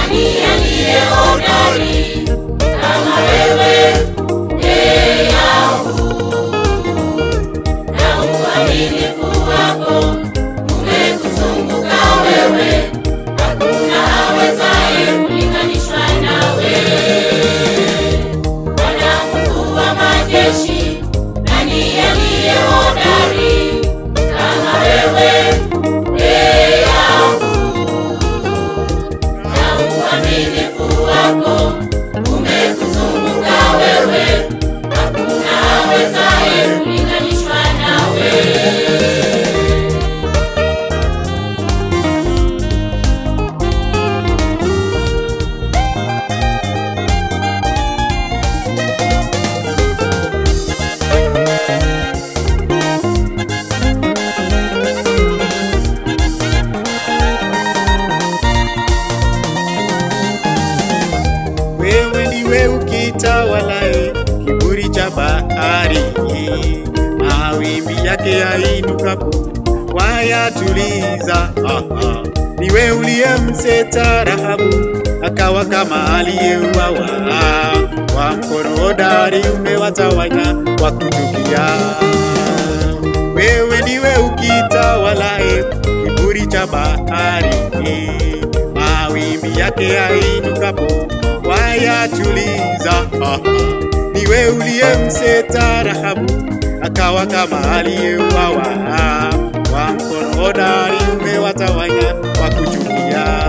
Nani aliye hodari kama wewe, Yahweh? Na uaminifu wako umekuzunguka wewe, hakuna awezaye kulinganishwa nawe. Bwana Mungu wa majeshi, nani aliye hodari kama wewe, Yahweh? Na uaminifu wako umekuzunguka wewe, hakuna awezaye kulinganishwa nawe. Wewe ndiwe ukitawalaye kiburi cha bahari, mawimbi yake yainukapo wayatuliza. Niwe uliyemseta Rahabu akawa kama aliyeuawa, kwa mkono hodari umewatawanya wakutukia. Wewe ndiwe ukitawalaye kiburi cha bahari, mawimbi yake yainukapo wayatuliza. Niwe uliyemseta Rahabu akawa kama aliyeuawa, kwa mkono hodari umewatawanya wakuchukia.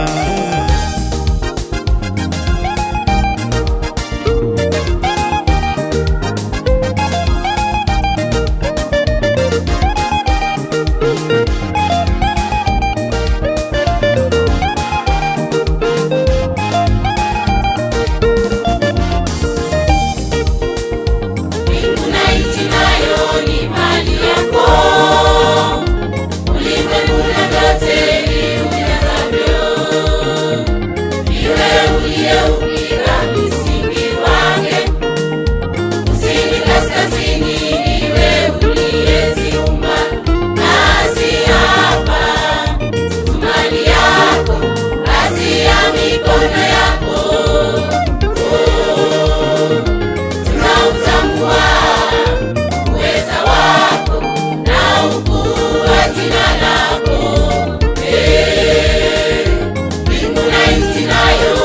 Mbingu na nchi nayo